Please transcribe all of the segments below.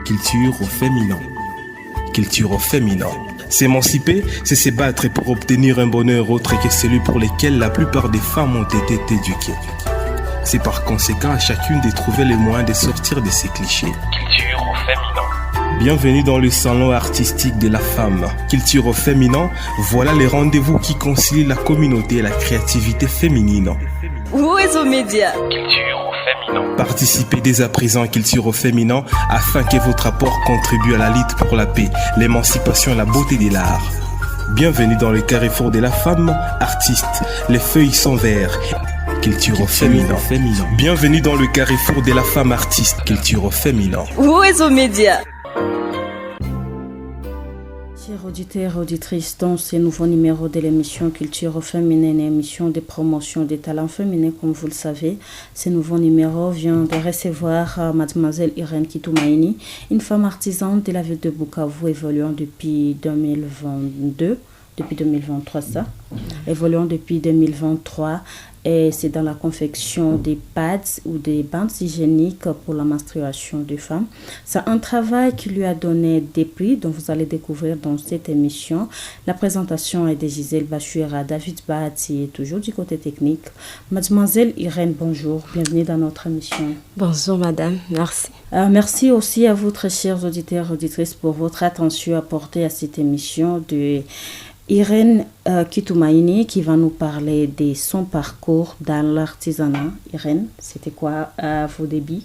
Culture au féminin. Culture au féminin. S'émanciper, c'est se battre pour obtenir un bonheur autre que celui pour lequel la plupart des femmes ont été éduquées. C'est par conséquent à chacune de trouver les moyens de sortir de ces clichés. Culture au féminin. Bienvenue dans le salon artistique de la femme. Culture au féminin, voilà les rendez-vous qui concilient la communauté et la créativité féminine. Oiseau Média. Culture au féminin. Participez dès à présent à Culture au féminin afin que votre apport contribue à la lutte pour la paix, l'émancipation et la beauté de l'art. Bienvenue dans le carrefour de la femme artiste. Les feuilles sont vertes. Culture au féminin. Bienvenue dans le carrefour de la femme artiste. Culture au féminin. Oiseau Média. Chers auditeurs et auditrices, dans ce nouveau numéro de l'émission Culture féminine, émission de promotion des talents féminins, comme vous le savez, ce nouveau numéro vient de recevoir mademoiselle Irène Kitoumaïni, une femme artisane de la ville de Bukavu, évoluant depuis 2023, évoluant depuis 2023. Et c'est dans la confection des pads ou des bandes hygiéniques pour la menstruation des femmes. C'est un travail qui lui a donné des prix dont vous allez découvrir dans cette émission. La présentation est de Gisèle Bachouira, David Bahati est toujours du côté technique. Mademoiselle Irène, bonjour, bienvenue dans notre émission. Bonjour madame, merci. Merci aussi à vous, très chers auditeurs et auditrices, pour votre attention apportée à cette émission de Irène Kitoumaïni qui va nous parler de son parcours dans l'artisanat. Irène, c'était quoi vos débuts?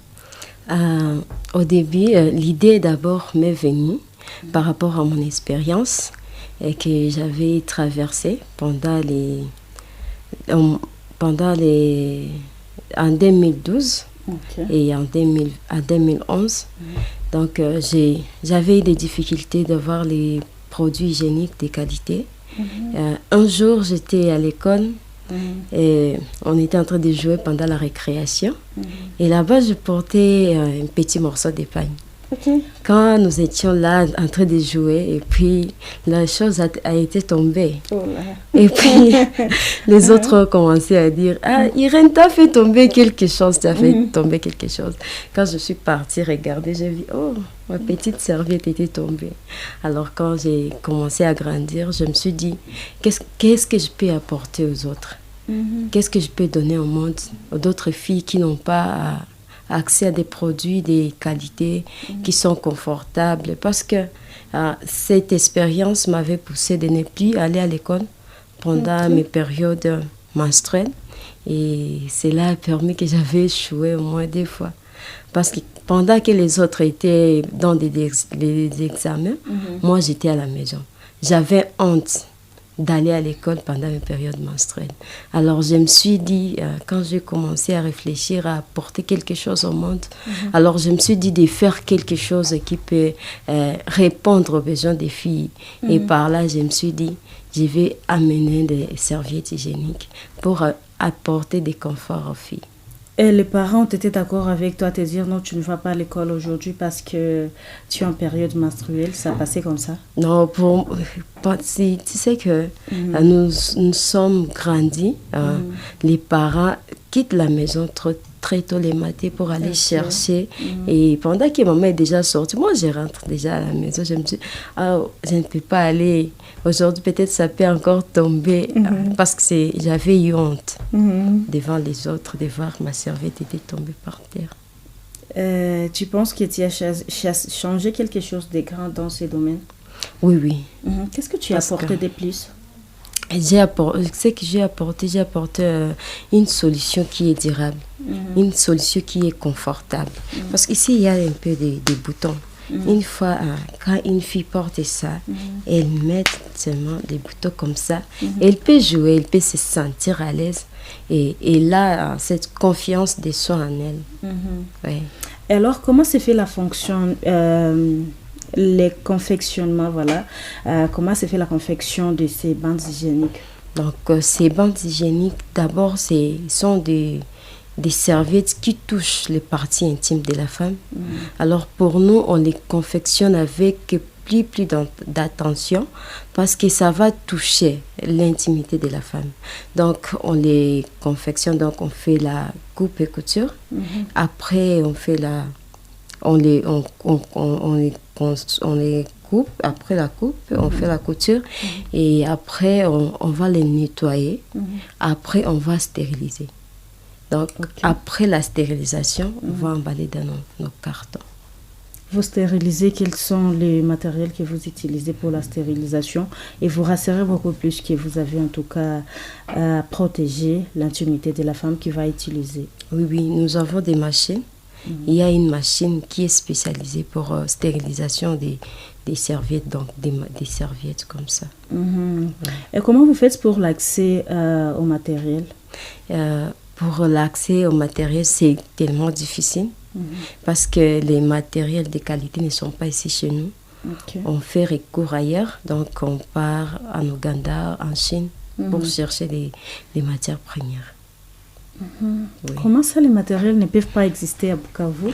Au début, l'idée d'abord m'est venue par rapport à mon expérience et que j'avais traversée en 2012 et en 2011. Donc, j'avais des difficultés d'avoir les produits hygiéniques de qualité. Un jour, j'étais à l'école et on était en train de jouer pendant la récréation. Et là-bas, je portais un petit morceau de pain. Quand nous étions là en train de jouer, et puis la chose a été tombée. Et puis les autres ont commencé à dire: Ah, Irène, t'as fait tomber quelque chose, Quand je suis partie regarder, j'ai vu: Oh, ma petite serviette était tombée. Alors quand j'ai commencé à grandir, je me suis dit: qu'est-ce que je peux apporter aux autres? Qu'est-ce que je peux donner au monde, aux d'autres filles qui n'ont pas accès à des produits de qualité qui sont confortables, parce que cette expérience m'avait poussée de ne plus aller à l'école pendant mes périodes menstruelles, et cela a permis que j'avais échoué au moins 2 fois, parce que pendant que les autres étaient dans des examens, moi j'étais à la maison. J'avais honte d'aller à l'école pendant mes périodes menstruelles. Alors je me suis dit, quand j'ai commencé à réfléchir à apporter quelque chose au monde, alors je me suis dit de faire quelque chose qui peut répondre aux besoins des filles. Et par là, je me suis dit, je vais amener des serviettes hygiéniques pour apporter des conforts aux filles. Et les parents ont été d'accord avec toi, te dire: non, tu ne vas pas à l'école aujourd'hui parce que tu es en période menstruelle? Ça passait comme ça? Non, tu sais que nous sommes grandis. Les parents quittent la maison très tôt les matins pour aller chercher. Et pendant que maman est déjà sortie, moi je rentre déjà à la maison. Je me dis: je ne peux pas aller aujourd'hui, peut-être ça peut encore tomber. Parce que j'avais eu honte devant les autres de voir ma serviette était tombée par terre. Tu penses que tu as changé quelque chose de grand dans ces domaines? Oui. Qu'est-ce que tu as apporté de plus? J'ai apporté une solution qui est durable, une solution qui est confortable. Parce qu'ici, il y a un peu de boutons. Une fois, quand une fille porte ça, elle met seulement des boutons comme ça. Elle peut jouer, elle peut se sentir à l'aise. Et là, cette confiance de soi en elle. Ouais. Et alors, comment se fait la fonction, les confectionnements, comment se fait la confection de ces bandes hygiéniques? Donc, ces bandes hygiéniques, d'abord, sont des serviettes qui touchent les parties intimes de la femme. Alors, pour nous, on les confectionne avec plus d'attention parce que ça va toucher l'intimité de la femme. Donc, on les confectionne, donc on fait la coupe et couture. Après, on fait on les coupe. Après la coupe, on fait la couture. Et après, on va les nettoyer. Après, on va stériliser. Donc, après la stérilisation, on va emballer dans nos cartons. Vous stérilisez, quels sont les matériels que vous utilisez pour la stérilisation et vous rassurez beaucoup plus que vous avez en tout cas protégé l'intimité de la femme qui va utiliser. Oui, nous avons des machines. Il y a une machine qui est spécialisée pour stérilisation des serviettes, donc des serviettes comme ça. Et comment vous faites pour l'accès au matériel? Pour l'accès au matériel, c'est tellement difficile. Parce que les matériels de qualité ne sont pas ici chez nous. On fait recours ailleurs, donc on part en Ouganda, en Chine, pour chercher des matières premières. Oui. Comment ça, les matériels ne peuvent pas exister à Bukavu?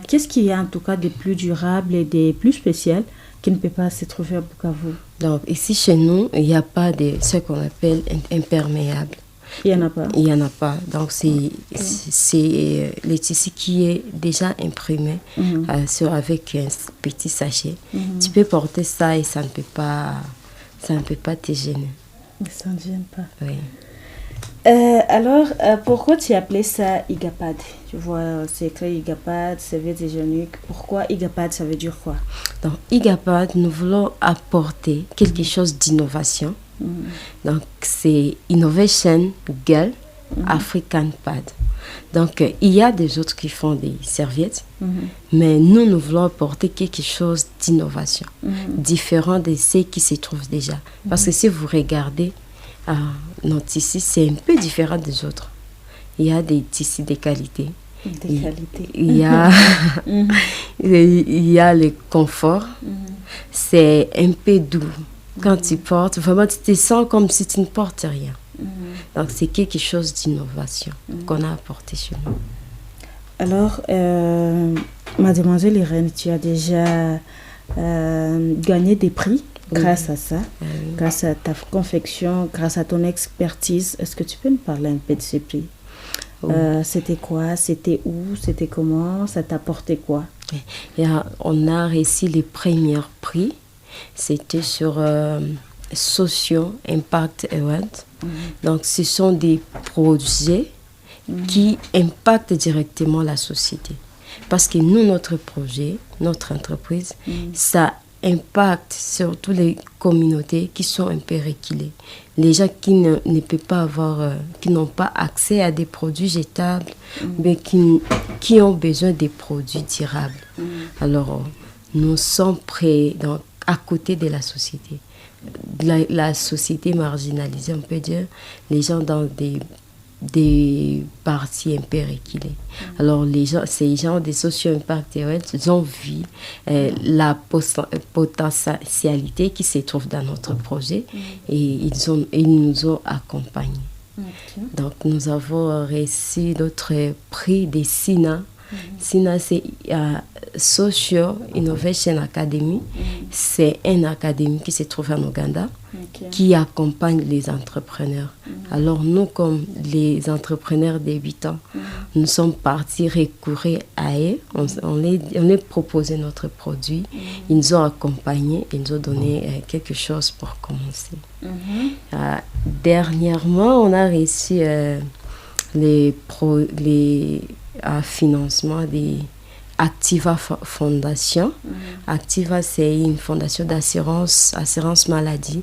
Qu'est-ce qu'il y a en tout cas de plus durable et de plus spécial qui ne peut pas se trouver à Bukavu? Donc ici chez nous, il n'y a pas de ce qu'on appelle imperméable. Il n'y en a pas. Il n'y en a pas. Donc, c'est le tissu qui est déjà imprimé avec un petit sachet. Tu peux porter ça et ça ne peut pas te gêner. Ça ne gêne pas. Oui. Alors, pourquoi tu as appelé ça Igapad? Tu vois, c'est écrit Igapad, serviette hygiénique. Pourquoi Igapad, ça veut dire quoi? Donc, Igapad, nous voulons apporter quelque chose d'innovation. Donc, c'est Innovation Girl African Pad. Donc, il y a des autres qui font des serviettes, mais nous voulons apporter quelque chose d'innovation, différent de ce qui se trouve déjà. Parce que si vous regardez notre tissu, c'est un peu différent des autres. Il y a des tissus de qualité. Il y a, il y a le confort. C'est un peu doux. Quand tu portes, vraiment, tu te sens comme si tu ne portes rien. Donc, c'est quelque chose d'innovation qu'on a apporté chez nous. Alors, mademoiselle Irène, tu as déjà gagné des prix grâce à ça, grâce à ta confection, grâce à ton expertise. Est-ce que tu peux nous parler un peu de ces prix? C'était quoi? C'était où? C'était comment? Ça t'a apporté quoi? Et, on a réussi les premiers prix. C'était sur Socio Impact Award. Donc, ce sont des projets qui impactent directement la société. Parce que nous, notre projet, notre entreprise, ça impacte surtout les communautés qui sont un peu reculées. Les gens qui ne peuvent pas avoir, qui n'ont pas accès à des produits jetables, mais qui ont besoin des produits durables. Alors, nous sommes prêts à côté de la société. La société marginalisée, on peut dire, les gens dans des parties un peu reculées. Alors, ces gens des socio-impact, ils ont vu la potentialité qui se trouve dans notre projet et ils nous ont accompagnés. Donc, nous avons reçu d'autres prix des SINA. SINA, c'est Socio Innovation Academy. C'est une académie qui se trouve en Ouganda, qui accompagne les entrepreneurs. Alors nous, comme les entrepreneurs débutants, nous sommes partis recourir à eux. On leur proposé notre produit. Ils nous ont accompagnés, ils nous ont donné quelque chose pour commencer. Dernièrement, on a reçu les financements des Activa Fondation. Activa, c'est une fondation assurance maladie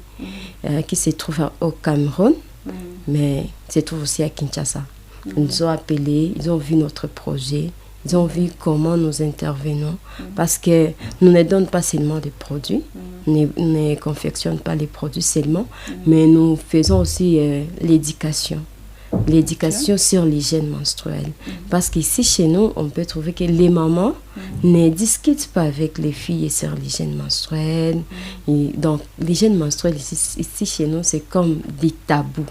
qui se trouve au Cameroun, mais se trouve aussi à Kinshasa. Ils nous ont appelés, ils ont vu notre projet, ils ont vu comment nous intervenons, parce que nous ne donnons pas seulement des produits, nous ne confectionnons pas les produits seulement, mais nous faisons aussi l'éducation sur l'hygiène menstruelle. Parce qu'ici, chez nous, on peut trouver que les mamans ne discutent pas avec les filles sur l'hygiène menstruelle. Et donc, l'hygiène menstruelle, ici, chez nous, c'est comme des tabous.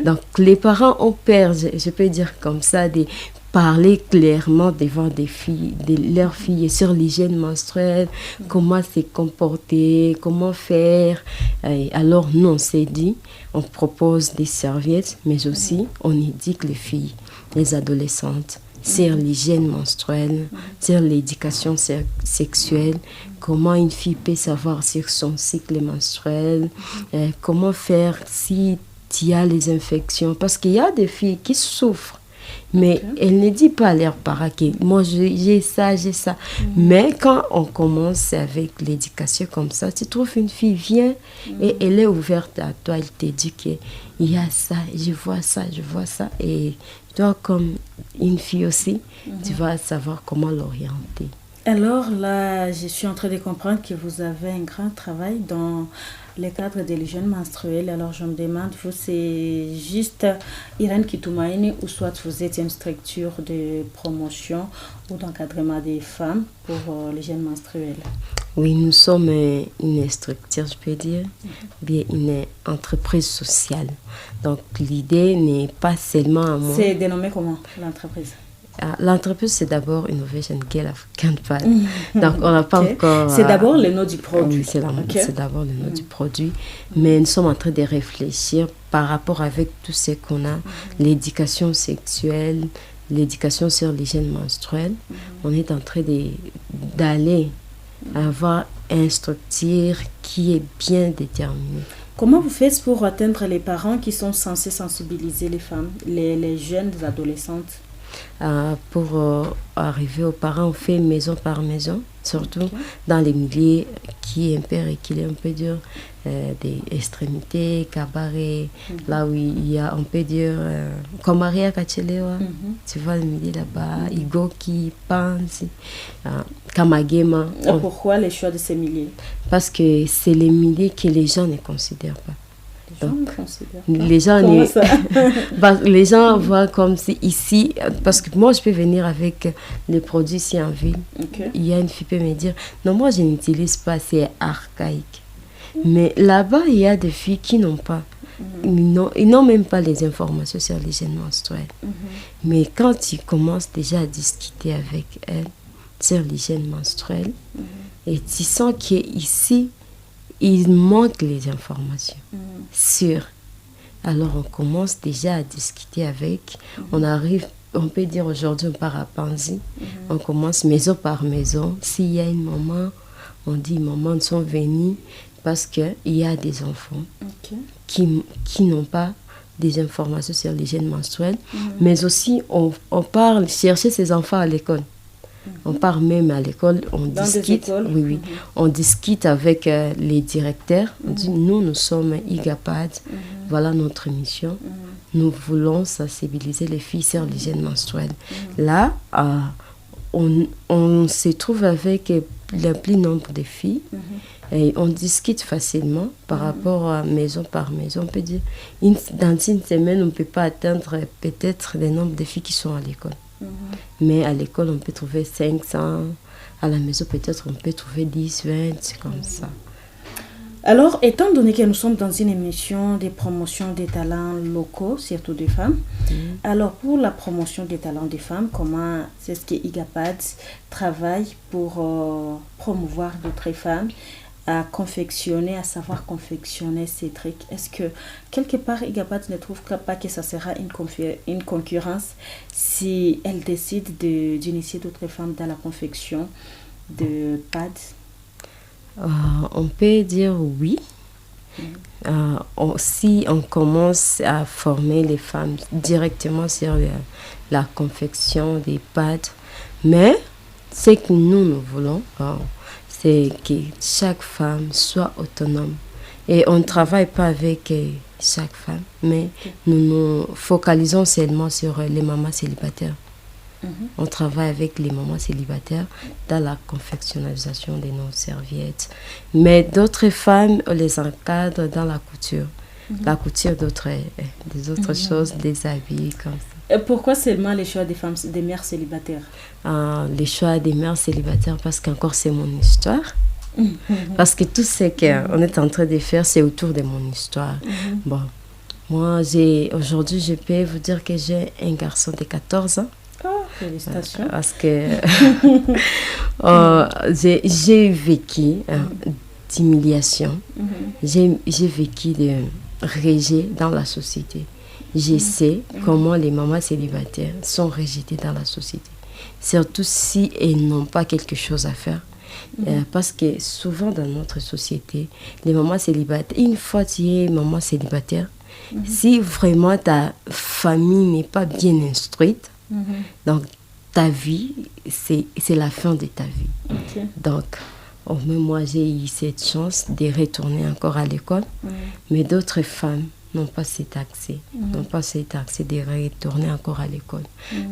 Donc, les parents ont peur, je peux dire comme ça, de parler clairement devant leurs filles sur l'hygiène menstruelle, comment se comporter, comment faire. Et alors, nous, on s'est dit, on propose des serviettes, mais aussi, on éduque les filles, les adolescentes, sur l'hygiène menstruelle, sur l'éducation sexuelle, comment une fille peut savoir sur son cycle menstruel, comment faire si il y a les infections. Parce qu'il y a des filles qui souffrent, mais elles ne disent pas à leurs parents que moi j'ai ça. Mais quand on commence avec l'éducation comme ça, tu trouves une fille vient et elle est ouverte à toi, elle te dit qu'il y a ça, je vois ça. Et toi, comme une fille aussi, tu vas savoir comment l'orienter. Alors là, je suis en train de comprendre que vous avez un grand travail dans le cadre de l'hygiène menstruelle. Alors je me demande, vous c'est juste Irène Kitoumaïni ou soit vous êtes une structure de promotion ou d'encadrement des femmes pour l'hygiène menstruelle? Oui, nous sommes une structure, je peux dire, bien une entreprise sociale. Donc l'idée n'est pas seulement à moi. C'est dénommé comment l'entreprise? L'entreprise, c'est d'abord Innovation Girl African Pad. Donc, on n'a pas encore... C'est d'abord le nom du produit. Oui, c'est d'abord le nom du produit. Mais nous sommes en train de réfléchir par rapport avec tout ce qu'on a, l'éducation sexuelle, l'éducation sur l'hygiène menstruelle. On est en train d'aller avoir une structure qui est bien déterminée. Comment vous faites pour atteindre les parents qui sont censés sensibiliser les femmes, les jeunes adolescentes? Pour arriver aux parents, on fait maison par maison, surtout dans les milieux qui est un peu reculés, on peut dire, des extrémités, cabarets, là où il y a, on peut dire, comme Maria Kachelewa, tu vois le milieu là-bas, Igoki, Panzi, Kamagema. Pourquoi les choix de ces milieux? Parce que c'est les milieux que les gens ne considèrent pas. Donc, les gens voient comme si ici, parce que moi je peux venir avec les produits ici en ville. Il y a une fille qui peut me dire non, moi je n'utilise pas, c'est archaïque. Mais là-bas il y a des filles qui n'ont pas, ils n'ont même pas les informations sur l'hygiène menstruelle. Mais quand tu commences déjà à discuter avec elles sur l'hygiène menstruelle, et tu sens qu'ici il manque les informations sur. Alors on commence déjà à discuter avec. On arrive, on peut dire aujourd'hui on part à Panzi. On commence maison par maison. S'il y a une maman, on dit maman nous sont venus parce qu'il y a des enfants qui n'ont pas des informations sur l'hygiène menstruelle. Mais aussi on part chercher ces enfants à l'école. On part même à l'école, on discute. On discute avec les directeurs. On dit nous sommes IGAPAD, voilà notre mission. Nous voulons sensibiliser les filles sur l'hygiène menstruelle. Là, on se trouve avec le plus nombre de filles et on discute facilement par rapport à maison par maison. On peut dire dans une semaine, on ne peut pas atteindre peut-être le nombre de filles qui sont à l'école. Mais à l'école, on peut trouver 500. À la maison, peut-être, on peut trouver 10, 20, c'est comme ça. Alors, étant donné que nous sommes dans une émission de promotion des talents locaux, surtout des femmes, alors pour la promotion des talents des femmes, comment c'est ce que IGAPAD travaille pour promouvoir d'autres femmes à confectionner, à savoir confectionner ces trucs? Est-ce que quelque part IGAPAD ne trouve pas que ça sera une concurrence si elle décide d'initier d'autres femmes dans la confection de pads? On peut dire oui. Si on commence à former les femmes directement sur la confection des pads, mais ce que nous voulons, c'est que chaque femme soit autonome. Et on ne travaille pas avec chaque femme, mais nous nous focalisons seulement sur les mamans célibataires. On travaille avec les mamans célibataires dans la confectionnalisation de nos serviettes. Mais d'autres femmes, on les encadre dans la couture. La couture des autres choses, des habits comme ça. Et pourquoi seulement les choix des mères célibataires? Les choix des mères célibataires, parce qu'encore c'est mon histoire. Parce que tout ce qu'on est en train de faire, c'est autour de mon histoire. Bon, moi, aujourd'hui, je peux vous dire que j'ai un garçon de 14 ans. Oh, félicitations. Parce que j'ai vécu d'humiliation. J'ai vécu de rejet dans la société. je sais comment les mamans célibataires sont rejetées dans la société. Surtout si elles n'ont pas quelque chose à faire. Parce que souvent dans notre société, les mamans célibataires, une fois que tu es maman célibataire, si vraiment ta famille n'est pas bien instruite, donc ta vie, c'est la fin de ta vie. Donc, même moi, j'ai eu cette chance de retourner encore à l'école, mais d'autres femmes n'ont pas cet accès, de retourner encore à l'école.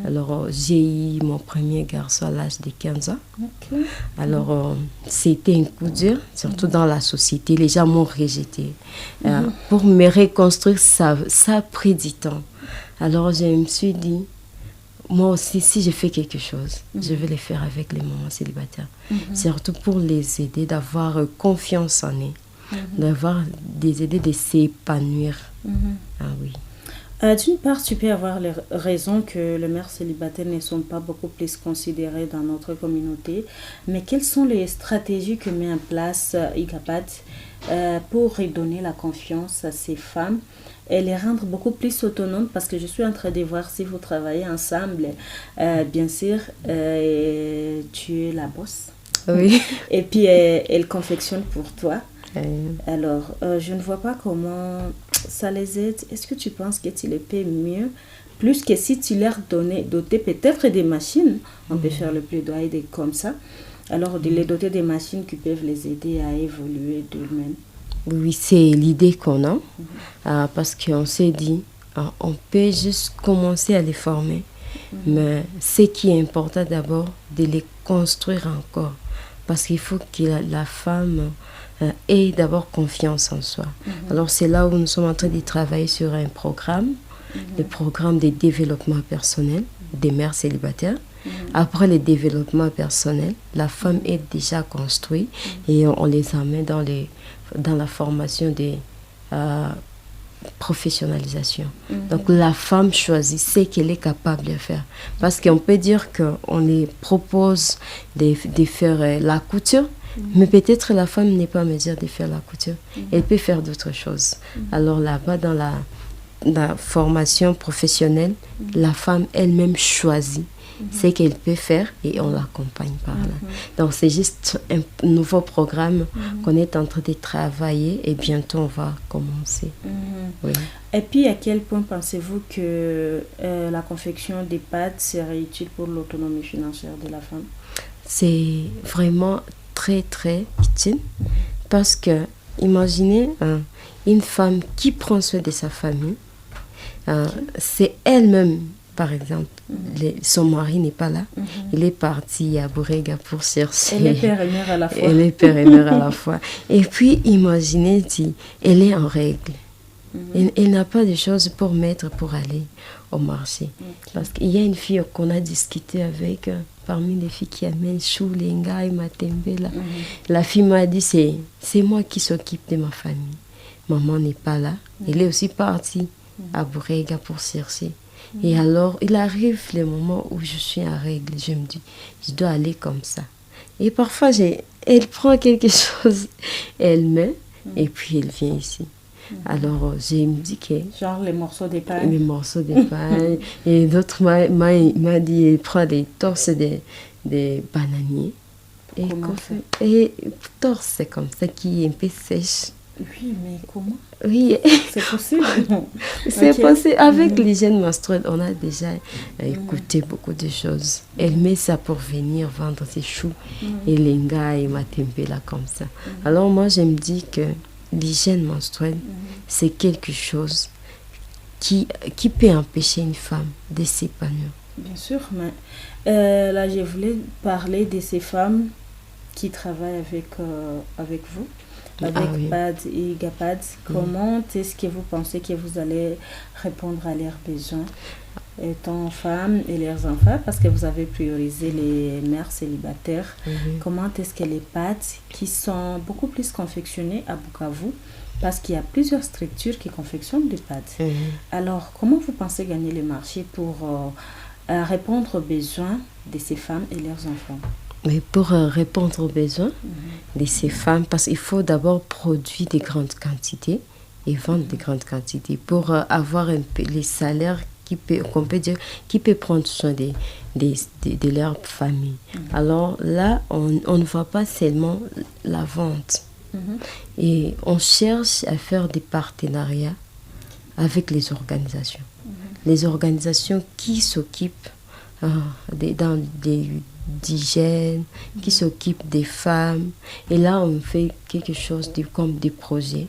Alors, j'ai eu mon premier garçon à l'âge de 15 ans. Alors, c'était un coup dur, surtout dans la société. Les gens m'ont rejeté. Pour me reconstruire, ça a pris du temps. Alors, je me suis dit, moi aussi, si je fais quelque chose, je vais le faire avec les mamans célibataires. Surtout pour les aider d'avoir confiance en eux. D'avoir des idées de s'épanouir. Ah oui. D'une part, tu peux avoir raison que les mères célibataires ne sont pas beaucoup plus considérées dans notre communauté, mais quelles sont les stratégies que met en place IGAPAD pour redonner la confiance à ces femmes et les rendre beaucoup plus autonomes? Parce que je suis en train de voir si vous travaillez ensemble, bien sûr, tu es la boss. Oui. Et puis, elle confectionne pour toi. Alors, je ne vois pas comment ça les aide. Est-ce que tu penses que tu les paies mieux, plus que si tu leur dotais peut-être des machines? On peut faire le plaidoyer comme ça. Alors, de les doter des machines qui peuvent les aider à évoluer d'eux-mêmes. Oui, c'est l'idée qu'on a. Parce qu'on s'est dit, on peut juste commencer à les former. Mais ce qui est important d'abord, de les construire encore. Parce qu'il faut que la femme ait d'abord confiance en soi. Alors c'est là où nous sommes en train de travailler sur un programme, le programme de développement personnel des mères célibataires. Après le développement personnel, la femme est déjà construite et on les amène dans la formation de professionnalisation. Donc la femme choisit ce qu'elle est capable de faire. Parce qu'on peut dire qu'on les propose de faire la couture, mais peut-être la femme n'est pas en mesure de faire la couture. Elle peut faire d'autres choses. Alors là-bas, dans la formation professionnelle, la femme elle-même choisit ce qu'elle peut faire et on l'accompagne par là. Donc c'est juste un nouveau programme qu'on est en train de travailler et bientôt on va commencer. Oui. Et puis à quel point pensez-vous que la confection des pâtes serait utile pour l'autonomie financière de la femme? C'est vraiment très très utile parce que imaginez une femme qui prend soin de sa famille, c'est elle-même. Par exemple, son mari n'est pas là. Il est parti à Bourega pour chercher. Elle est père et mère à la fois. Elle est père et mère à la fois. Et puis, imaginez, elle est en règle. Elle n'a pas de choses pour mettre pour aller au marché. Parce qu'il y a une fille qu'on a discuté avec, parmi les filles qui amènent Chou, Lenga et Matembe. La fille m'a dit, c'est moi qui s'occupe de ma famille. Maman n'est pas là. Elle est aussi partie à Bourega pour chercher. Et alors, il arrive le moment où je suis en règle. Je me dis, je dois aller comme ça. Et parfois, elle prend quelque chose, elle met, et puis elle vient ici. Alors, je me dis que... Genre les morceaux de pain. Les morceaux de pain. Et d'autres m'a dit, elle prend des torses de bananiers. Et torse, c'est comme ça, qui est un peu sèche. Oui, mais comment? Oui. C'est possible. C'est possible. Avec l'hygiène menstruelle, on a déjà écouté beaucoup de choses. Elle met ça pour venir vendre ses choux et lenga et matembe là comme ça. Alors moi, je me dis que l'hygiène menstruelle, c'est quelque chose qui peut empêcher une femme de s'épanouir. Bien sûr, mais là, je voulais parler de ces femmes qui travaillent avec vous. Avec PAD et IGAPAD, comment est-ce que vous pensez que vous allez répondre à leurs besoins étant femmes et leurs enfants, parce que vous avez priorisé les mères célibataires? Comment est-ce que les PAD qui sont beaucoup plus confectionnées à Bukavu, parce qu'il y a plusieurs structures qui confectionnent des PAD. Alors, comment vous pensez gagner le marché pour répondre aux besoins de ces femmes et leurs enfants? Mais pour répondre aux besoins de ces femmes, parce qu'il faut d'abord produire des grandes quantités et vendre de grandes quantités pour avoir un peu les salaires qu'on peut dire, qui peut prendre soin de leur famille. Alors là, on ne voit pas seulement la vente. Et on cherche à faire des partenariats avec les organisations. Les organisations qui s'occupent d'hygiène, qui s'occupent des femmes. Et là, on fait quelque chose comme des projets.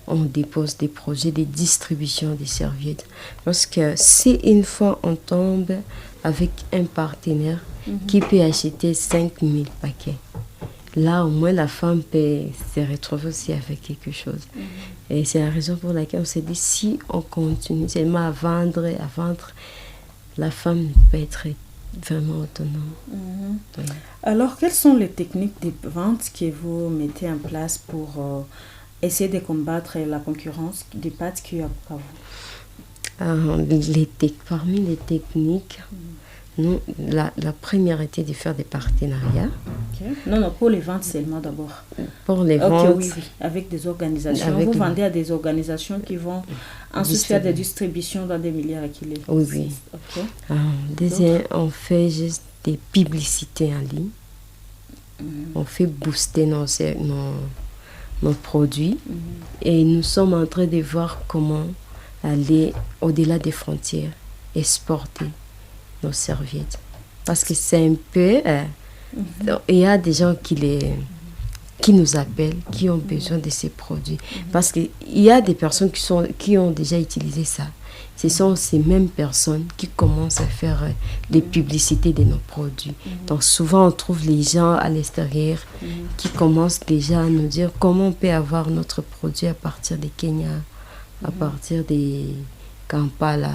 On dépose des projets de distribution des serviettes. Parce que si une fois on tombe avec un partenaire qui peut acheter 5000 paquets, là, au moins, la femme peut se retrouver aussi avec quelque chose. Et c'est la raison pour laquelle on s'est dit, si on continue seulement à vendre, la femme peut être vraiment autonome. Oui. Alors, quelles sont les techniques de vente que vous mettez en place pour essayer de combattre la concurrence des pâtes qu'il y a à vous? Parmi les techniques, nous, la première était de faire des partenariats. Non, pour les ventes seulement d'abord. Pour les ventes. Oui, avec des organisations. Vous vendez à des organisations qui vont ensuite faire des distributions dans des milliards de kilomètres. Oui. Deuxième, on fait juste des publicités en ligne. On fait booster nos produits. Et nous sommes en train de voir comment aller au-delà des frontières, exporter nos serviettes. Parce que c'est un peu... il y a des gens qui nous appellent, qui ont besoin de ces produits. Parce qu'il y a des personnes qui ont déjà utilisé ça. Ce sont ces mêmes personnes qui commencent à faire les publicités de nos produits. Donc souvent, on trouve les gens à l'extérieur qui commencent déjà à nous dire comment on peut avoir notre produit à partir de Kenya, à partir des Kampala.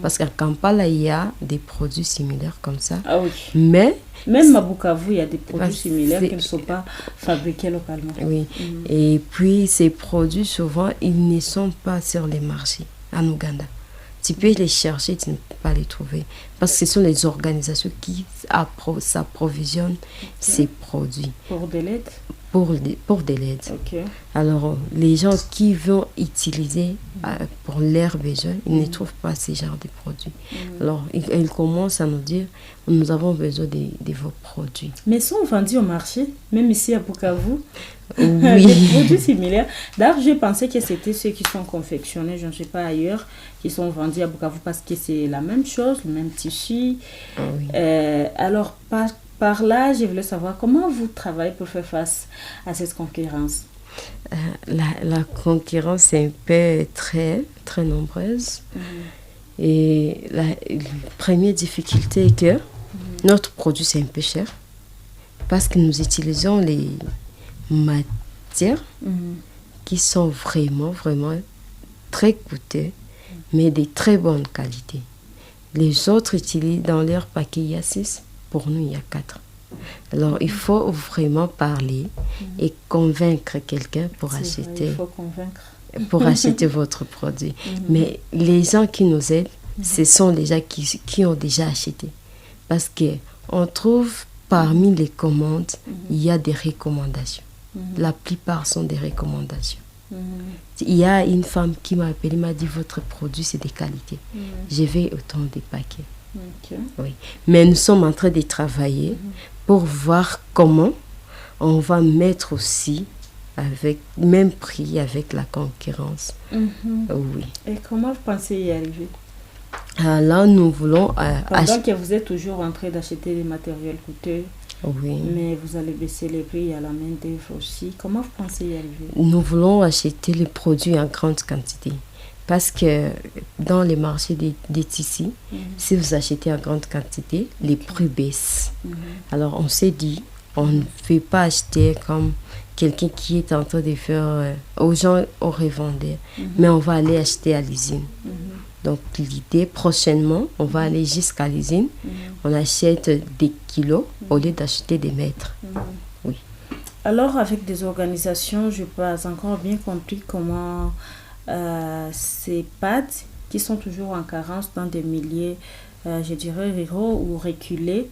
Parce qu'à Kampala, il y a des produits similaires comme ça. Ah oui. Mais même à Bukavu, il y a des produits similaires qui ne sont pas fabriqués localement. Oui. Et puis, ces produits, souvent, ils ne sont pas sur les marchés en Ouganda. Tu peux les chercher, tu ne peux pas les trouver. Parce que ce sont les organisations qui s'approvisionnent ces produits. Pour de l'aide? Pour de l'aide. Alors, les gens qui vont utiliser pour leurs besoins, ils ne trouvent pas ce genre de produits. Alors, ils commencent à nous dire, nous avons besoin de vos produits. Mais sont vendus au marché, même ici à Bukavu? Oui. Des produits similaires. D'ailleurs, je pensais que c'était ceux qui sont confectionnés, je ne sais pas ailleurs, qui sont vendus à Bukavu parce que c'est la même chose, le même tissu. Alors, par là, je voulais savoir comment vous travaillez pour faire face à cette concurrence. La concurrence est un peu très, très nombreuse. Et la première difficulté est que notre produit, c'est un peu cher. Parce que nous utilisons les matières qui sont vraiment, vraiment très coûteuses, mais de très bonne qualité. Les autres utilisent dans leur paquet, il y a 6. Pour nous, il y a 4. Alors, il faut vraiment parler et convaincre quelqu'un pour acheter. Il faut convaincre. Pour acheter votre produit. Mais les gens qui nous aident, ce sont les gens qui ont déjà acheté. Parce qu'on trouve parmi les commandes, il y a des recommandations. La plupart sont des recommandations. Il y a une femme qui m'a appelé, m'a dit votre produit c'est de qualité. Je vais autant des paquets. Oui. Mais nous sommes en train de travailler pour voir comment on va mettre aussi avec même prix avec la concurrence. Oui. Et comment vous pensez y arriver? Là, nous voulons... Pendant que vous êtes toujours en train d'acheter des matériels coûteux, mais vous allez baisser les prix à la main d'œuvre aussi. Comment vous pensez y arriver? Nous voulons acheter les produits en grande quantité. Parce que dans les marchés des tissus, si vous achetez en grande quantité, les prix baissent. Alors, on s'est dit, on ne fait pas acheter comme quelqu'un qui est en train de faire aux gens, aux revendeurs, mais on va aller acheter à l'usine. Donc, l'idée, prochainement, on va aller jusqu'à l'usine, on achète des kilos au lieu d'acheter des mètres. Oui. Alors, avec des organisations, je n'ai pas encore bien compris comment... ces pâtes qui sont toujours en carence dans des milliers je dirais, ruraux ou reculés,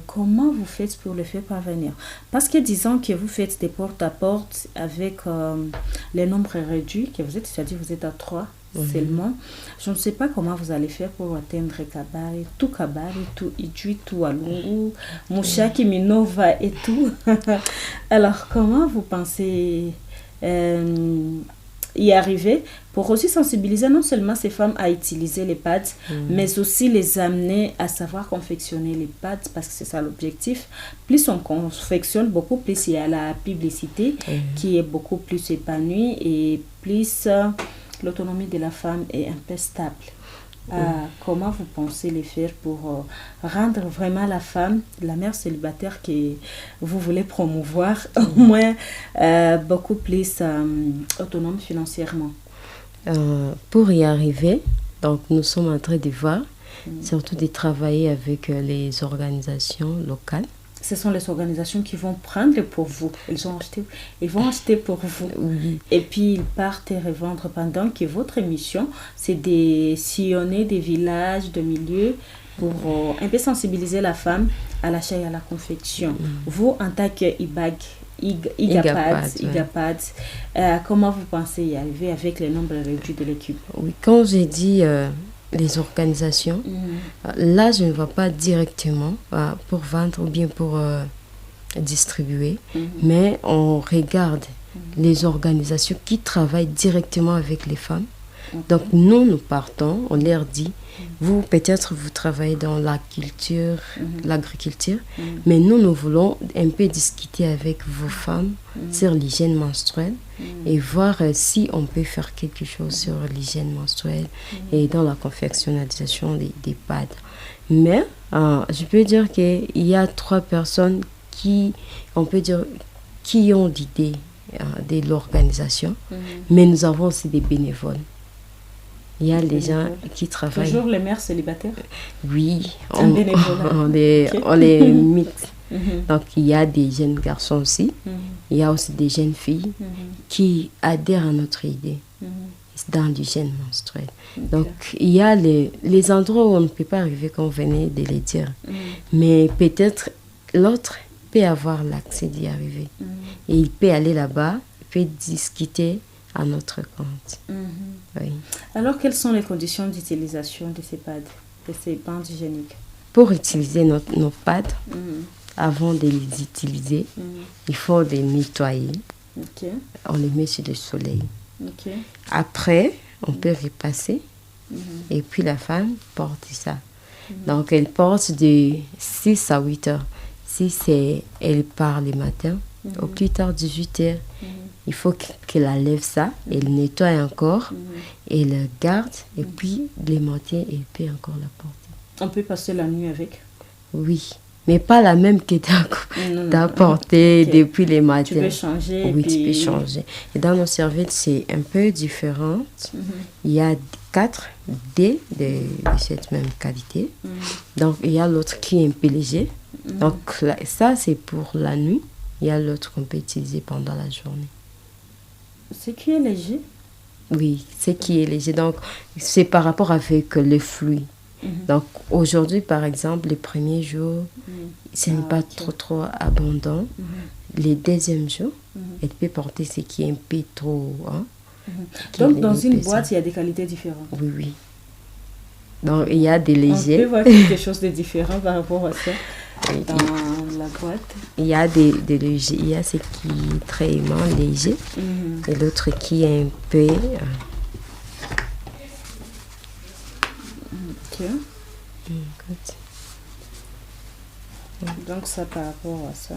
comment vous faites pour le faire parvenir? Parce que disons que vous faites des porte-à-porte avec les nombres réduits que vous êtes, c'est-à-dire vous êtes à 3 seulement. Je ne sais pas comment vous allez faire pour atteindre Kabare, tout Idjui, tout Walungu, Mouchaki, Minova et tout. Alors, comment vous pensez y arriver pour aussi sensibiliser non seulement ces femmes à utiliser les pads, mais aussi les amener à savoir confectionner les pads, parce que c'est ça l'objectif. Plus on confectionne, beaucoup plus il y a la publicité qui est beaucoup plus épanouie et plus l'autonomie de la femme est un peu stable. Comment vous pensez les faire pour rendre vraiment la femme, la mère célibataire que vous voulez promouvoir, au moins beaucoup plus autonome financièrement? Pour y arriver, donc nous sommes en train de voir, surtout de travailler avec les organisations locales. Ce sont les organisations qui vont prendre pour vous. Ils vont acheter pour vous. Oui. Et puis, ils partent et revendre pendant que votre mission, c'est de sillonner des villages, de milieux pour un peu sensibiliser la femme à l'achat et à la confection. Vous, en tant que IGAPAD, comment vous pensez y arriver avec le nombre réduit de l'équipe? Oui, quand j'ai dit les organisations, là je ne vais pas directement pour vendre ou bien pour distribuer, mais on regarde les organisations qui travaillent directement avec les femmes. Donc nous partons, on leur dit, vous peut-être vous travaillez dans la culture, l'agriculture, mais nous voulons un peu discuter avec vos femmes sur l'hygiène menstruelle et voir si on peut faire quelque chose sur l'hygiène menstruelle et dans la confectionnalisation des pads. Mais je peux dire qu'il y a 3 personnes qui, on peut dire, qui ont l'idée de l'organisation, mais nous avons aussi des bénévoles. Il y a les gens qui travaillent. Toujours les mères célibataires? Oui, on les mixe. Donc, il y a des jeunes garçons aussi. Il y a aussi des jeunes filles qui adhèrent à notre idée dans l'hygiène menstruelle. Donc, il y a les endroits où on ne peut pas arriver, comme vous venez de les dire. Mais peut-être l'autre peut avoir l'accès d'y arriver. Et il peut aller là-bas, il peut discuter à notre compte. Oui. Alors, quelles sont les conditions d'utilisation de ces pads, de ces bandes hygiéniques? Pour utiliser nos pads, avant de les utiliser, il faut les nettoyer. On les met sur le soleil. Après, on peut repasser. Et puis, la femme porte ça. Donc, elle porte de 6 à 8 heures. Si elle part le matin, au plus tard 18 heures, il faut qu'elle enlève ça, elle nettoie encore, elle le garde, et puis le matin, elle peut encore la porter. On peut passer la nuit avec? Oui, mais pas la même que tu as portée depuis les matins. Tu peux changer. Oui, tu peux changer. Et dans nos serviettes, c'est un peu différent. Il y a 4 dés de cette même qualité. Donc, il y a l'autre qui est un peu léger. Donc, là, ça, c'est pour la nuit. Il y a l'autre qu'on peut utiliser pendant la journée. Ce qui est léger? Oui, ce qui est léger. Donc, c'est par rapport avec le fluide. Donc, aujourd'hui, par exemple, les premiers jours, ce n'est pas trop abondant. Les deuxièmes jours, elle peut porter ce qui est un peu trop... Donc, dans une boîte, il y a des qualités différentes? Oui. Donc, il y a des légers. On peut voir quelque chose de différent par rapport à ça dans la boîte. Il y a des légers. Il y a ce qui est très léger et l'autre qui est un peu... Donc, ça par rapport à ça.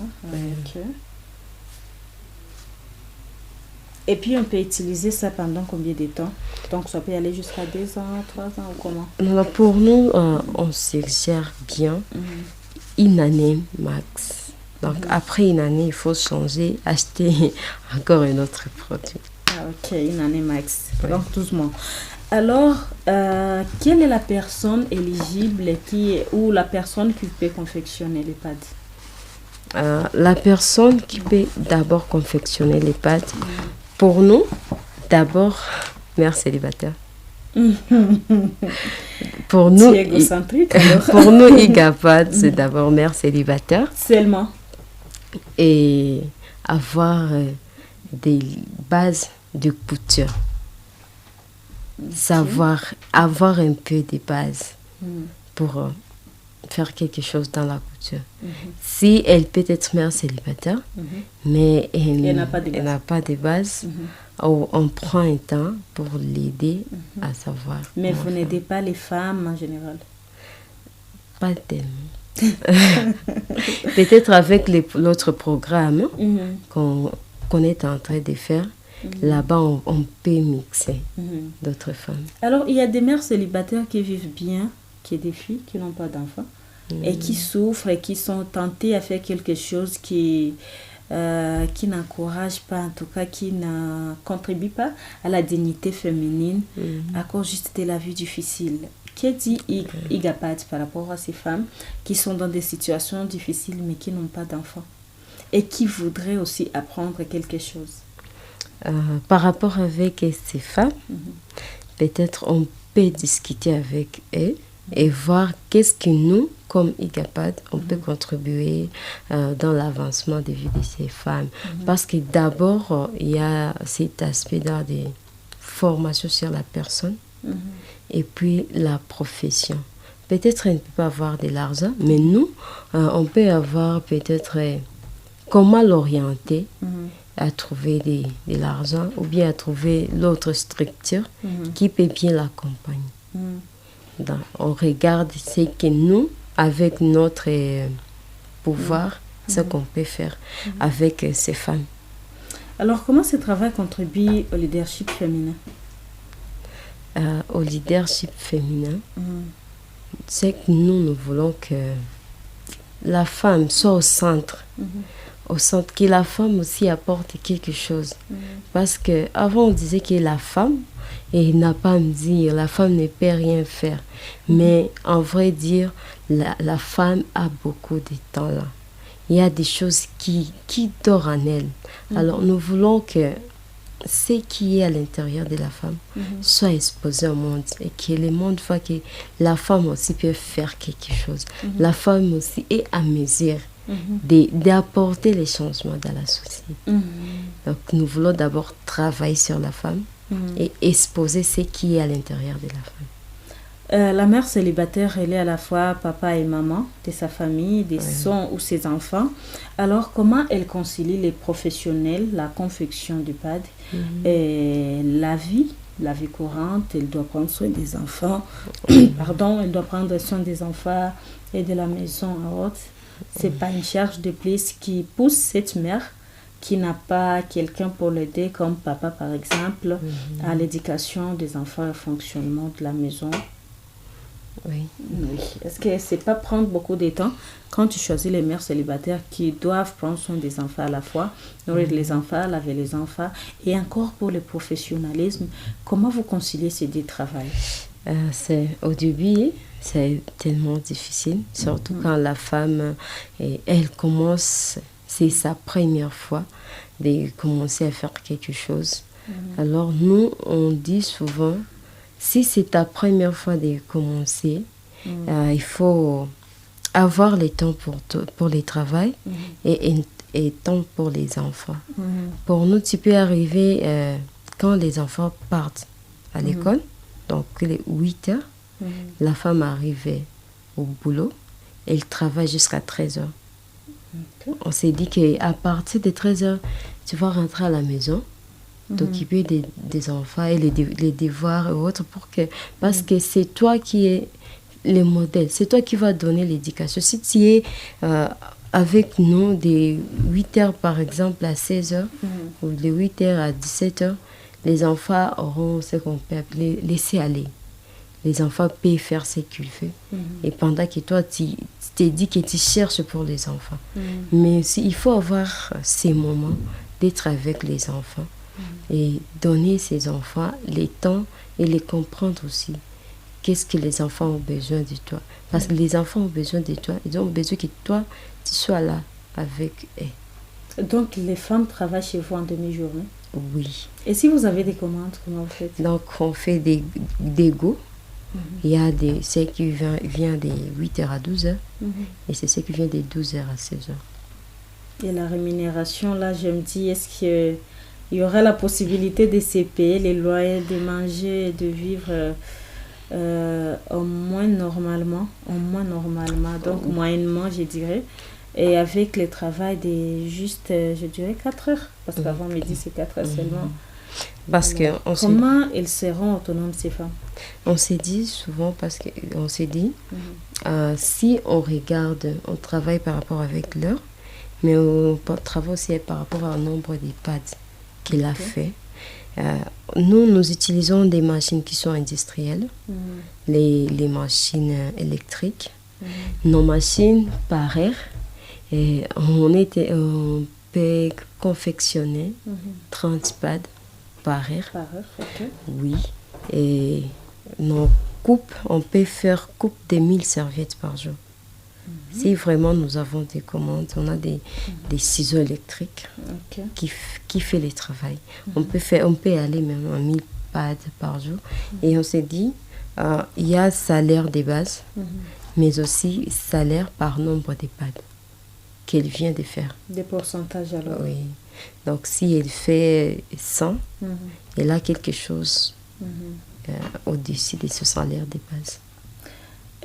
Et puis, on peut utiliser ça pendant combien de temps? Donc, ça peut aller jusqu'à 2 ans, 3 ans ou comment? Non, pour nous, on se gère bien. Une année max. Donc, après une année, il faut changer, acheter encore un autre produit. Ok, une année max. Donc, 12 mois. Alors, quelle est la personne éligible ou la personne qui peut confectionner les pads? La personne qui peut d'abord confectionner les pads, pour nous, d'abord, mère célibataire. Pour nous, c'est égocentrique alors. Pour nous, IGAPAD, c'est d'abord mère célibataire. Seulement. Et avoir des bases de couture. Savoir avoir un peu des bases pour faire quelque chose dans la couture. Si elle peut être mère célibataire, mais elle n'a pas de base, on prend un temps pour l'aider à savoir. Mais vous n'aidez pas les femmes en général? Pas tellement. Peut-être avec l'autre programme qu'on est en train de faire, là-bas on peut mixer d'autres femmes. Alors il y a des mères célibataires qui vivent bien, qui sont des filles qui n'ont pas d'enfants et qui souffrent et qui sont tentées à faire quelque chose qui n'encourage pas, en tout cas qui ne contribue pas à la dignité féminine à cause juste de la vie difficile. Qu'est-ce dit IGAPAD par rapport à ces femmes qui sont dans des situations difficiles mais qui n'ont pas d'enfants et qui voudraient aussi apprendre quelque chose? Par rapport avec ces femmes, peut-être on peut discuter avec eux et voir qu'est-ce que nous, comme IGAPAD, on peut contribuer dans l'avancement de vie de ces femmes. Parce que d'abord, il y a cet aspect de formation sur la personne et puis la profession. Peut-être elle ne peut pas avoir de l'argent, mais nous, on peut avoir peut-être comment l'orienter à trouver de l'argent ou bien à trouver l'autre structure qui peut bien l'accompagner. On regarde ce que nous, avec notre pouvoir, ce qu'on peut faire avec ces femmes. Alors, comment ce travail contribue au leadership féminin? Au leadership féminin, c'est que nous voulons que la femme soit au centre, que la femme aussi apporte quelque chose. Parce qu'avant, on disait que la femme, et n'a pas à me dire, la femme ne peut rien faire. Mais en vrai dire, la femme a beaucoup de talent. Il y a des choses qui dorment en elle. Alors nous voulons que ce qui est à l'intérieur de la femme soit exposé au monde et que le monde voit que la femme aussi peut faire quelque chose. La femme aussi est à mesure d'apporter les changements dans la société. Donc nous voulons d'abord travailler sur la femme et exposer ce qui est à l'intérieur de la femme. La mère célibataire, elle est à la fois papa et maman de sa famille, de son ou ses enfants. Alors, comment elle concilie les professionnels, la confection du pad, et la vie courante? Elle doit prendre soin des enfants. Elle doit prendre soin des enfants et de la maison en haute. C'est pas une charge de plus qui pousse cette mère qui n'a pas quelqu'un pour l'aider, comme papa par exemple, à l'éducation des enfants et au fonctionnement de la maison. Oui. Est-ce que c'est pas prendre beaucoup de temps quand tu choisis les mères célibataires qui doivent prendre soin des enfants à la fois, nourrir les enfants, laver les enfants, et encore pour le professionnalisme, comment vous conciliez ces deux travails? Au début, c'est tellement difficile, surtout quand la femme, elle commence, c'est sa première fois de commencer à faire quelque chose. Alors nous, on dit souvent, si c'est ta première fois de commencer, il faut avoir le temps pour le travail et temps pour les enfants. Pour nous, tu peux arriver quand les enfants partent à l'école, donc les 8 heures, la femme arrive au boulot, elle travaille jusqu'à 13 heures. On s'est dit qu'à partir de 13 heures, tu vas rentrer à la maison, t'occuper des enfants et les devoirs et autres parce que c'est toi qui es le modèle, c'est toi qui vas donner l'éducation. Si tu es avec nous de 8 heures par exemple à 16 heures ou de 8 heures à 17 heures, les enfants auront ce qu'on peut appeler laisser aller. Les enfants peuvent faire ce qu'ils veulent. Et pendant que toi, tu t'es dit que tu cherches pour les enfants. Mais aussi, il faut avoir ces moments d'être avec les enfants et donner ces enfants les temps et les comprendre aussi. Qu'est-ce que les enfants ont besoin de toi? Parce que les enfants ont besoin de toi. Ils ont besoin que toi, tu sois là avec eux. Donc, les femmes travaillent chez vous en demi-journée? Oui. Et si vous avez des commandes, comment vous faites? Donc, on fait des go. Il y a ceux qui viennent de 8h à 12h et c'est ceux qui viennent de 12h à 16h. Et la rémunération, là, je me dis, est-ce qu'il y aura la possibilité de se payer les loyers, de manger, de vivre au moins normalement, donc moyennement, je dirais, et avec le travail de juste, je dirais, 4 heures, parce qu'avant midi, c'est 4 heures seulement. Parce que comment elles seront autonomes, ces femmes? On s'est dit souvent, parce qu'on s'est dit, si on regarde, on travaille par rapport avec l'heure, mais on travaille aussi par rapport au nombre d'EHPAD qu'il a fait. Nous utilisons des machines qui sont industrielles, les machines électriques, nos machines par air, et on peut confectionner 30 pads par air. Oui. Et nos coupes, on peut faire coupe de 1000 serviettes par jour. Si vraiment nous avons des commandes, on a des ciseaux électriques qui fait le travail. On peut aller même à 1000 pads par jour. Et on s'est dit, il y a salaire de base, mais aussi salaire par nombre de pads qu'elle vient de faire. Des pourcentages alors? Oui. Donc si elle fait 100, elle a quelque chose au-dessus de ce salaire de base.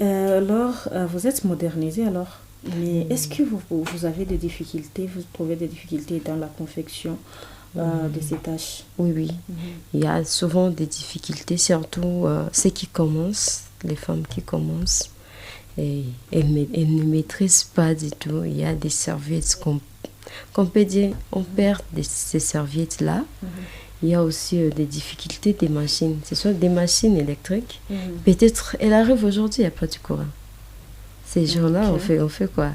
Alors, vous êtes modernisé alors, mais est-ce que vous avez des difficultés, vous trouvez des difficultés dans la confection de ces tâches? Oui. Il y a souvent des difficultés, surtout ceux qui commencent, les femmes qui commencent, et elles ne maîtrisent pas du tout. Il y a des serviettes qu'on peut dire, on perd ces serviettes-là. Il y a aussi des difficultés des machines. Ce sont des machines électriques. Peut-être, elle arrive aujourd'hui, il n'y a pas de courant. Ces jours-là, on fait quoi?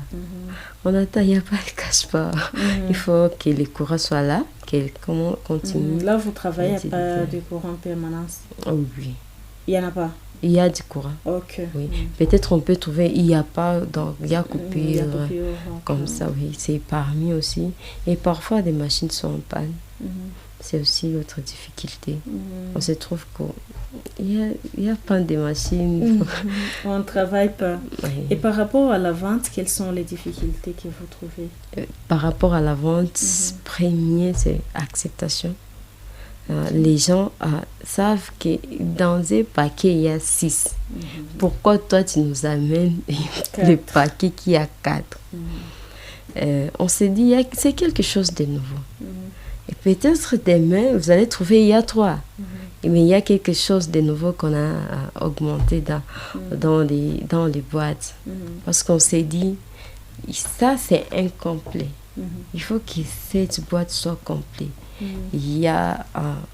On attend, il n'y a pas de cache-pas. Il faut que le courant soit là, qu'elle continue. Là, vous travaillez pas de courant en permanence? Oui. Il n'y en a pas? Il y a du courant. Ok. Oui. Peut-être on peut trouver, il n'y a pas, donc il y a coupure. Comme ça, oui. C'est parmi aussi. Et parfois, des machines sont en panne. C'est aussi notre difficulté. On se trouve qu'il y a pas de machines. On ne travaille pas. Oui. Et par rapport à la vente, quelles sont les difficultés que vous trouvez? Par rapport à la vente, premier, c'est l'acceptation. Les gens savent que dans un paquet, il y a 6. Pourquoi toi, tu nous amènes le paquet qui a 4? On s'est dit, c'est quelque chose de nouveau. Et peut-être demain, vous allez trouver, il y a 3. Mais il y a quelque chose de nouveau qu'on a augmenté dans les boîtes. Parce qu'on s'est dit, ça c'est incomplet. Il faut que cette boîte soit complète. Il y a,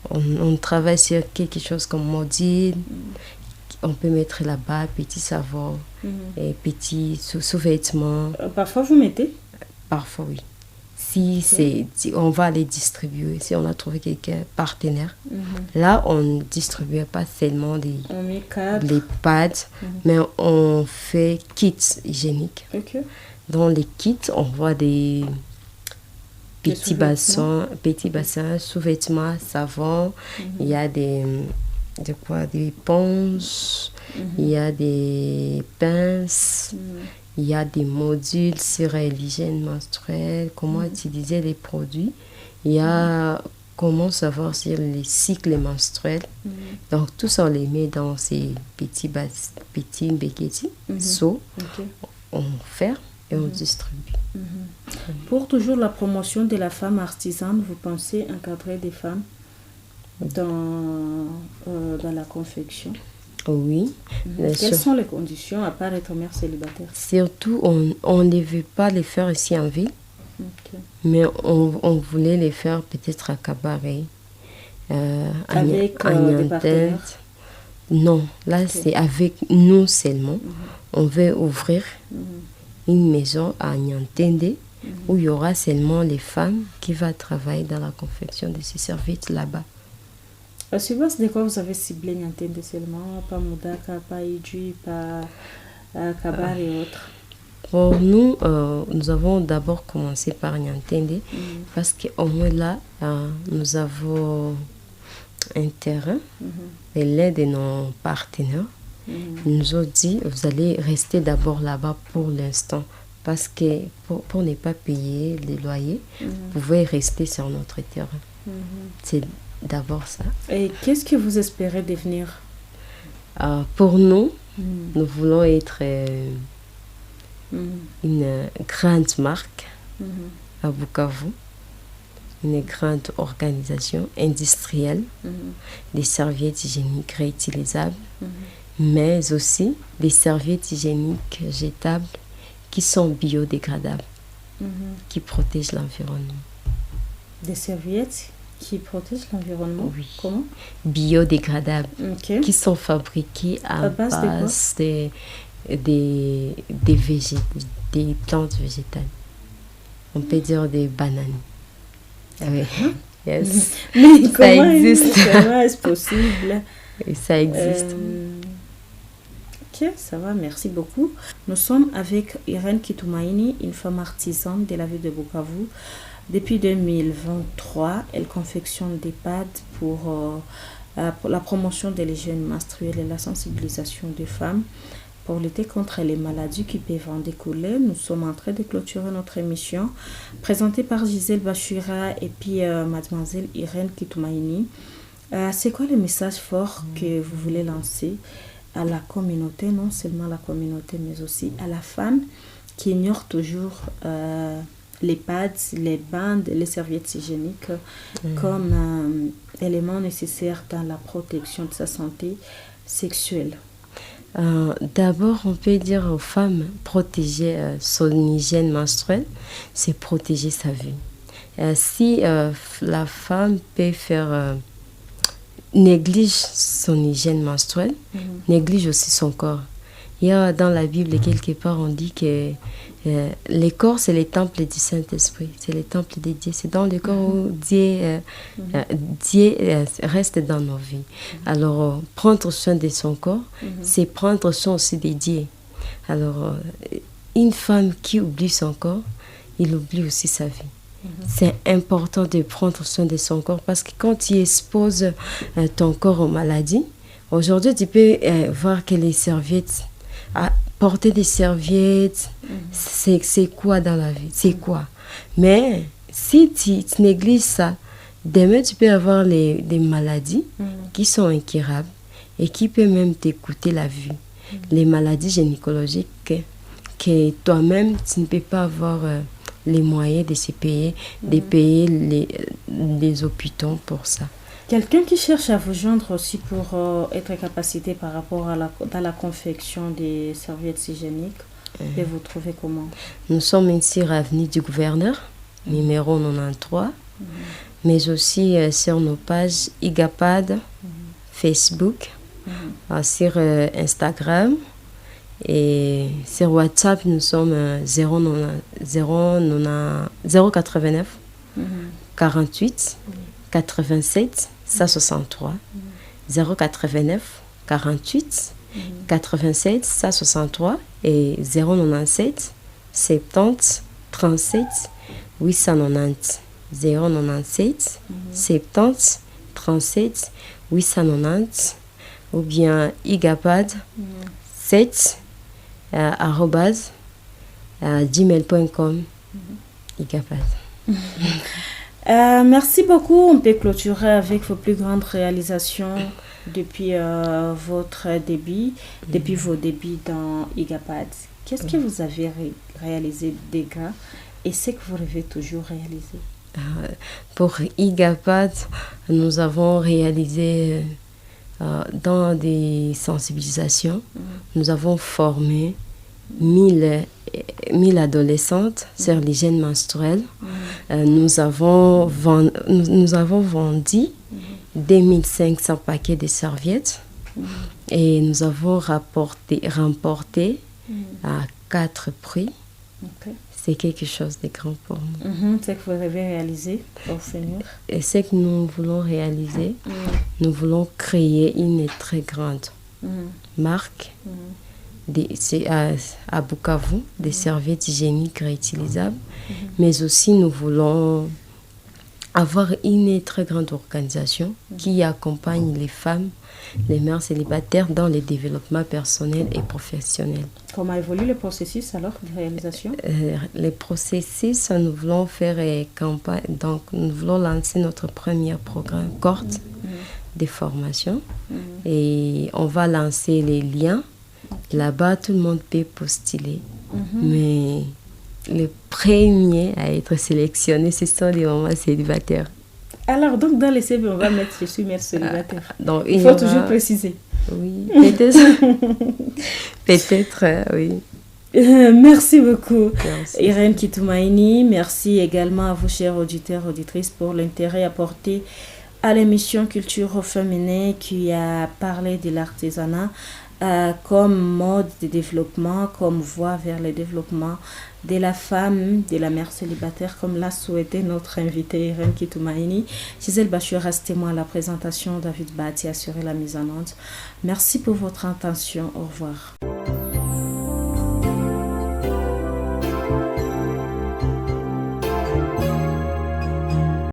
on travaille sur quelque chose comme module. On peut mettre là-bas petit savon et petit sous-vêtements. Parfois vous mettez? Parfois oui. Si on va les distribuer, si on a trouvé quelqu'un partenaire, là on ne distribue pas seulement les pads, mais on fait kits hygiéniques. Dans les kits, on voit des petits bassins, sous-vêtements, savons, il y a des ponces, il y a des pinces. Il y a des modules sur l'hygiène menstruelle, comment utiliser les produits. Il y a comment savoir sur les cycles menstruels. Donc, tout ça, on les met dans ces petits mbeketi, seaux. On ferme et on distribue. Pour toujours la promotion de la femme artisane, vous pensez encadrer des femmes dans la confection? Oui. Quelles sont les conditions à part être mère célibataire? Surtout, on ne veut pas les faire ici en ville, mais on voulait les faire peut-être à Cabaret, avec des partenaires? Non, là c'est avec nous seulement. On veut ouvrir une maison à Niantende où il y aura seulement les femmes qui vont travailler dans la confection de ces serviettes là-bas. Sur base de quoi vous avez ciblé Niantende seulement? Pas Moudaka, pas Idjui, pas Kabar et autres? Pour nous, nous avons d'abord commencé par Niantende parce qu'au moins là, nous avons un terrain et l'aide de nos partenaires. Ils nous ont dit, vous allez rester d'abord là-bas pour l'instant parce que pour ne pas payer les loyers, vous pouvez rester sur notre terrain. C'est d'abord ça. Et qu'est-ce que vous espérez devenir? Pour nous, nous voulons être une grande marque à Bukavu, une grande organisation industrielle des serviettes hygiéniques réutilisables, mais aussi des serviettes hygiéniques jetables qui sont biodégradables, qui protègent l'environnement. Des serviettes qui protègent l'environnement? Oui. Comment? Biodégradables, qui sont fabriquées à base des plantes végétales. On peut dire des bananes. Oui. Yes. Mais comment est-ce possible? Et ça existe. Ok, ça va, merci beaucoup. Nous sommes avec Irène Kitumaini, une femme artisane de la ville de Bukavu. Depuis 2023, elle confectionne des pads pour la promotion de l'hygiène menstruelle et la sensibilisation des femmes pour lutter contre les maladies qui peuvent en découler. Nous sommes en train de clôturer notre émission présentée par Gisèle Bachira et puis mademoiselle Irène Kitumaini. C'est quoi le message fort que vous voulez lancer à la communauté, non seulement à la communauté, mais aussi à la femme qui ignore toujours les pads, les bandes, les serviettes hygiéniques comme éléments nécessaires dans la protection de sa santé sexuelle? D'abord, on peut dire aux femmes, protéger son hygiène menstruelle, c'est protéger sa vie. Si la femme peut faire néglige son hygiène menstruelle, néglige aussi son corps. Il y a dans la Bible, quelque part, on dit que les corps, c'est les temples du Saint-Esprit, c'est les temples de Dieu. C'est dans le corps où Dieu reste dans nos vies. Alors, prendre soin de son corps, c'est prendre soin aussi de Dieu. Alors, une femme qui oublie son corps, il oublie aussi sa vie. C'est important de prendre soin de son corps parce que quand tu exposes ton corps aux maladies, aujourd'hui, tu peux voir que les serviettes, porter des serviettes, c'est quoi dans la vie? C'est quoi? Mais si tu négliges ça, demain, tu peux avoir des maladies qui sont incurables et qui peuvent même te coûter la vie. Les maladies gynécologiques que toi-même, tu ne peux pas avoir les moyens de se payer, de payer les hôpitaux pour ça. Quelqu'un qui cherche à vous joindre aussi pour être capacité par rapport à la confection des serviettes hygiéniques, peut vous trouver comment? Nous sommes ici à l'avenue du Gouverneur, numéro 93, mais aussi sur nos pages Igapad, Facebook, sur Instagram. Et sur WhatsApp, nous sommes 089 48 87 163 089 48 87 163 et 097 70 37 890 097 70 37 890 ou bien igapad 7 @gmail.com igapad. Merci beaucoup. On peut clôturer avec vos plus grandes réalisations depuis votre début, depuis vos débuts dans Igapad. Qu'est-ce que vous avez réalisé des gars et ce que vous rêvez toujours réaliser? Pour Igapad, nous avons réalisé dans des sensibilisations, nous avons formé 1000 adolescentes sur l'hygiène menstruelle. Nous avons vendu 2500 paquets de serviettes et nous avons remporté à 4 prix. C'est quelque chose de grand pour nous. C'est que vous avez réalisé pour finir. Et ce que nous voulons réaliser, nous voulons créer une très grande marque c'est à Bukavu, des serviettes hygiéniques réutilisables. Mais aussi, nous voulons avoir une très grande organisation qui accompagne les femmes, les mères célibataires dans le développement personnel et professionnel. Comment évolue le processus alors de réalisation? Les processus, nous voulons faire campagne, donc nous voulons lancer notre premier programme courte de formation et on va lancer les liens. Là-bas, tout le monde peut postuler, mais les premiers à être sélectionnés, ce sont les mamans célibataires. Alors, donc dans les CV, on va mettre « Je suis mère célibataire ». Donc, il faut toujours préciser. Oui, peut-être. Peut-être, oui. Merci beaucoup, merci. Irène Kitoumaïni. Merci également à vous, chers auditeurs, auditrices, pour l'intérêt apporté à l'émission Culture au féminin qui a parlé de l'artisanat comme mode de développement, comme voie vers le développement de la femme, de la mère célibataire, comme l'a souhaité notre invitée Irène Kitoumaïni. Gisèle Bachir reste témoin à la présentation, David Bati assurait la mise en onde. Merci pour votre attention. Au revoir.